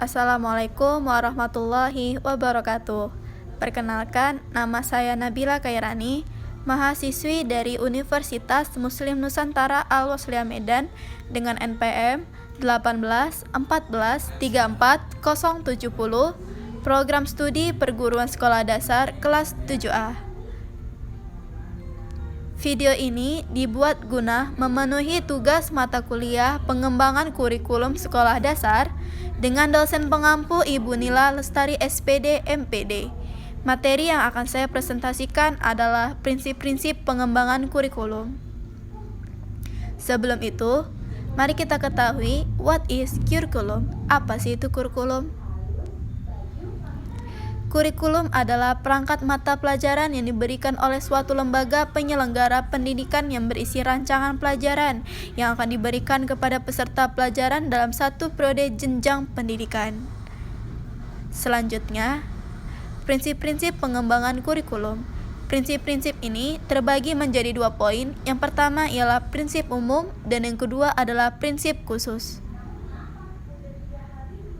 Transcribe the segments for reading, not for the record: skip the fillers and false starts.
Assalamualaikum warahmatullahi wabarakatuh. Perkenalkan, nama saya Nabila Kairani, mahasiswi dari Universitas Muslim Nusantara Al-Wasliyah Medan dengan NPM 181434070, Program Studi Perguruan Sekolah Dasar kelas 7A. Video ini dibuat guna memenuhi tugas mata kuliah pengembangan kurikulum sekolah dasar dengan dosen pengampu Ibu Nila Lestari SPD MPD. Materi yang akan saya presentasikan adalah prinsip-prinsip pengembangan kurikulum. Sebelum itu, mari kita ketahui what is curriculum. Apa sih itu kurikulum? Kurikulum adalah perangkat mata pelajaran yang diberikan oleh suatu lembaga penyelenggara pendidikan yang berisi rancangan pelajaran yang akan diberikan kepada peserta pelajaran dalam satu periode jenjang pendidikan. Selanjutnya, prinsip-prinsip pengembangan kurikulum. Prinsip-prinsip ini terbagi menjadi 2 poin. Yang pertama ialah prinsip umum dan yang kedua adalah prinsip khusus.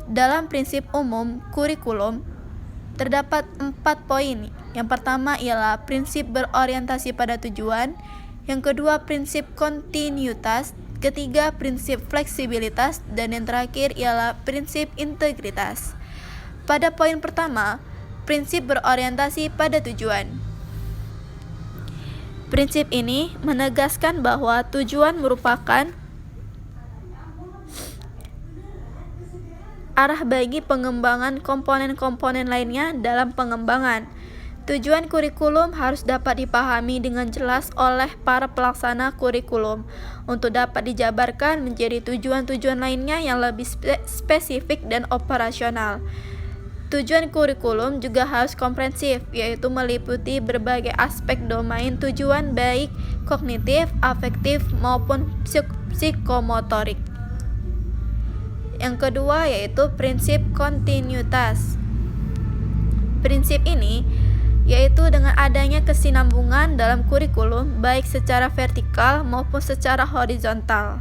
Dalam prinsip umum kurikulum terdapat 4 poin. Yang pertama ialah prinsip berorientasi pada tujuan, yang kedua prinsip kontinuitas, ketiga prinsip fleksibilitas, dan yang terakhir ialah prinsip integritas. Pada poin pertama, prinsip berorientasi pada tujuan. Prinsip ini menegaskan bahwa tujuan merupakan arah bagi pengembangan komponen-komponen lainnya dalam pengembangan. Tujuan kurikulum harus dapat dipahami dengan jelas oleh para pelaksana kurikulum untuk dapat dijabarkan menjadi tujuan-tujuan lainnya yang lebih spesifik dan operasional. Tujuan kurikulum juga harus komprehensif, yaitu meliputi berbagai aspek domain tujuan baik kognitif, afektif, maupun psikomotorik. Yang kedua yaitu prinsip kontinuitas. Prinsip ini yaitu dengan adanya kesinambungan dalam kurikulum baik secara vertikal maupun secara horizontal.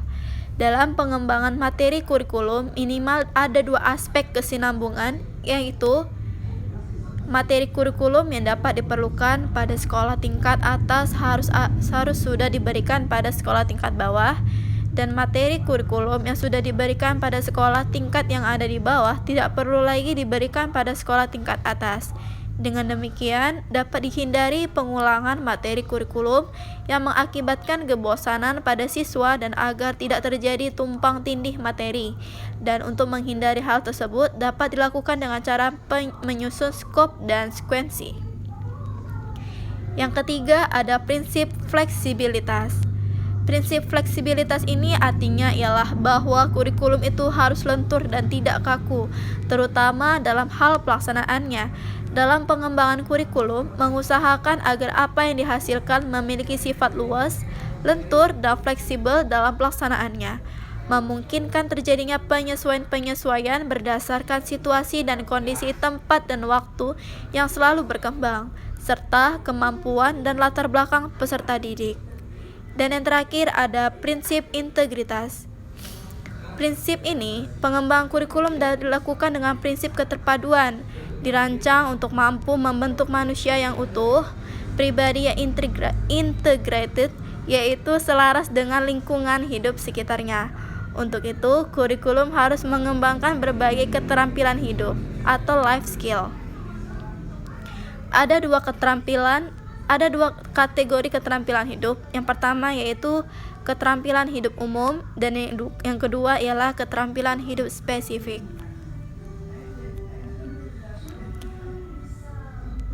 Dalam pengembangan materi kurikulum minimal ada 2 aspek kesinambungan, yaitu materi kurikulum yang dapat diperlukan pada sekolah tingkat atas harus sudah diberikan pada sekolah tingkat bawah, dan materi kurikulum yang sudah diberikan pada sekolah tingkat yang ada di bawah tidak perlu lagi diberikan pada sekolah tingkat atas. Dengan demikian, dapat dihindari pengulangan materi kurikulum yang mengakibatkan kebosanan pada siswa dan agar tidak terjadi tumpang tindih materi. Dan untuk menghindari hal tersebut dapat dilakukan dengan cara menyusun skop dan sekuensi. Yang ketiga ada prinsip fleksibilitas. Prinsip fleksibilitas ini artinya ialah bahwa kurikulum itu harus lentur dan tidak kaku, terutama dalam hal pelaksanaannya. Dalam pengembangan kurikulum, mengusahakan agar apa yang dihasilkan memiliki sifat luas, lentur, dan fleksibel dalam pelaksanaannya, memungkinkan terjadinya penyesuaian-penyesuaian berdasarkan situasi dan kondisi tempat dan waktu yang selalu berkembang, serta kemampuan dan latar belakang peserta didik. Dan yang terakhir ada prinsip integritas. Prinsip ini, pengembangan kurikulum dilakukan dengan prinsip keterpaduan, dirancang untuk mampu membentuk manusia yang utuh, pribadi yang integrated, yaitu selaras dengan lingkungan hidup sekitarnya. Untuk itu, kurikulum harus mengembangkan berbagai keterampilan hidup atau life skill. Ada dua kategori keterampilan hidup. Yang pertama yaitu keterampilan hidup umum dan yang kedua ialah keterampilan hidup spesifik.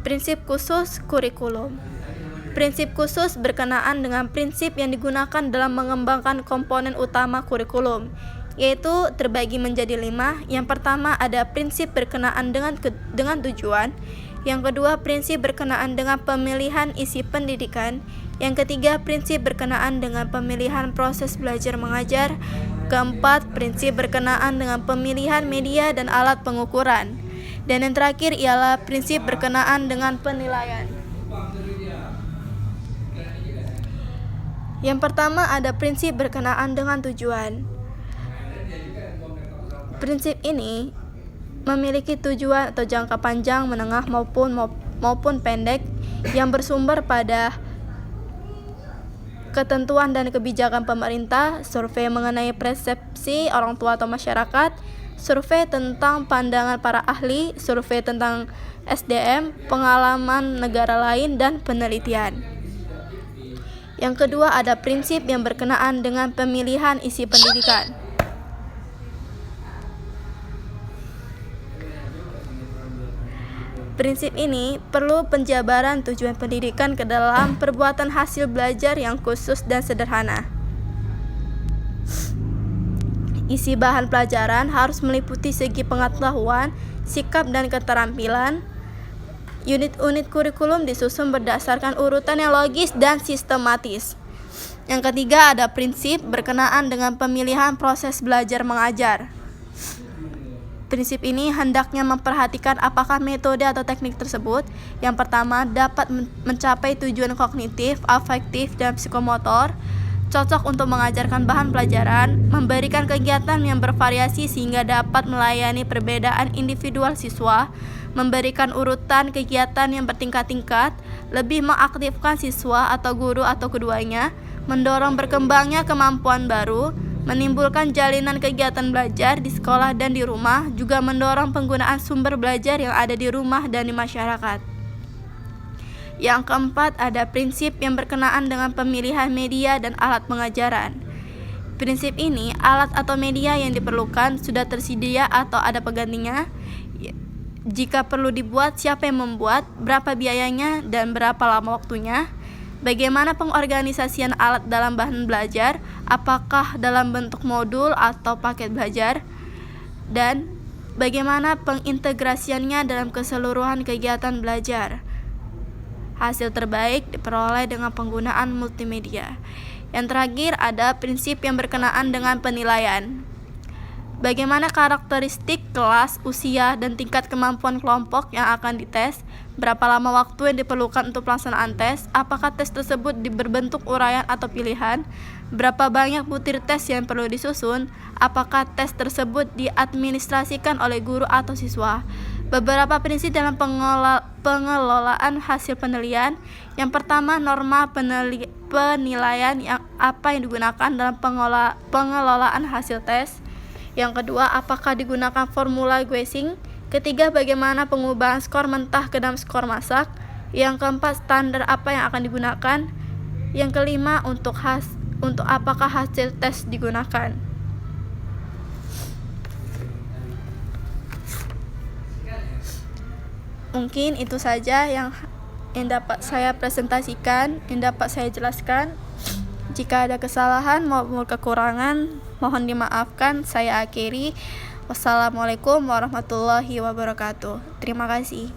Prinsip khusus kurikulum. Prinsip khusus berkenaan dengan prinsip yang digunakan dalam mengembangkan komponen utama kurikulum, yaitu terbagi menjadi 5. Yang pertama ada prinsip berkenaan dengan tujuan. Yang kedua, prinsip berkenaan dengan pemilihan isi pendidikan. Yang ketiga, prinsip berkenaan dengan pemilihan proses belajar mengajar. Keempat, prinsip berkenaan dengan pemilihan media dan alat pengukuran. Dan yang terakhir ialah prinsip berkenaan dengan penilaian. Yang pertama ada prinsip berkenaan dengan tujuan. Prinsip ini memiliki tujuan atau jangka panjang, menengah maupun pendek yang bersumber pada ketentuan dan kebijakan pemerintah, survei mengenai persepsi orang tua atau masyarakat, survei tentang pandangan para ahli, survei tentang SDM, pengalaman negara lain, dan penelitian. Yang kedua, ada prinsip yang berkenaan dengan pemilihan isi pendidikan. Prinsip ini perlu penjabaran tujuan pendidikan ke dalam perbuatan hasil belajar yang khusus dan sederhana. Isi bahan pelajaran harus meliputi segi pengetahuan, sikap, dan keterampilan. Unit-unit kurikulum disusun berdasarkan urutan yang logis dan sistematis. Yang ketiga, ada prinsip berkenaan dengan pemilihan proses belajar mengajar. Prinsip ini hendaknya memperhatikan apakah metode atau teknik tersebut yang pertama dapat mencapai tujuan kognitif, afektif, dan psikomotor, cocok untuk mengajarkan bahan pelajaran, memberikan kegiatan yang bervariasi sehingga dapat melayani perbedaan individual siswa, memberikan urutan kegiatan yang bertingkat-tingkat, lebih mengaktifkan siswa atau guru atau keduanya, mendorong berkembangnya kemampuan baru, menimbulkan jalinan kegiatan belajar di sekolah dan di rumah, juga mendorong penggunaan sumber belajar yang ada di rumah dan di masyarakat. Yang keempat, ada prinsip yang berkenaan dengan pemilihan media dan alat pengajaran. Prinsip ini, alat atau media yang diperlukan sudah tersedia atau ada penggantinya. Jika perlu dibuat, siapa yang membuat, berapa biayanya, dan berapa lama waktunya. Bagaimana pengorganisasian alat dalam bahan belajar, apakah dalam bentuk modul atau paket belajar, dan bagaimana pengintegrasiannya dalam keseluruhan kegiatan belajar. Hasil terbaik diperoleh dengan penggunaan multimedia. Yang terakhir, ada prinsip yang berkenaan dengan penilaian. Bagaimana karakteristik kelas, usia, dan tingkat kemampuan kelompok yang akan dites, berapa lama waktu yang diperlukan untuk pelaksanaan tes, apakah tes tersebut berbentuk uraian atau pilihan, berapa banyak butir tes yang perlu disusun, apakah tes tersebut diadministrasikan oleh guru atau siswa. Beberapa prinsip dalam pengelolaan hasil penilaian. Yang pertama, norma penilaian yang digunakan dalam pengelolaan hasil tes. Yang kedua, apakah digunakan formula Gaussian? Ketiga, bagaimana pengubahan skor mentah ke dalam skor masak? Yang keempat, standar apa yang akan digunakan? Yang kelima, untuk apakah hasil tes digunakan? Mungkin itu saja yang dapat saya presentasikan, yang dapat saya jelaskan. Jika ada kesalahan maupun kekurangan, mohon dimaafkan. Saya akhiri. Wassalamualaikum warahmatullahi wabarakatuh. Terima kasih.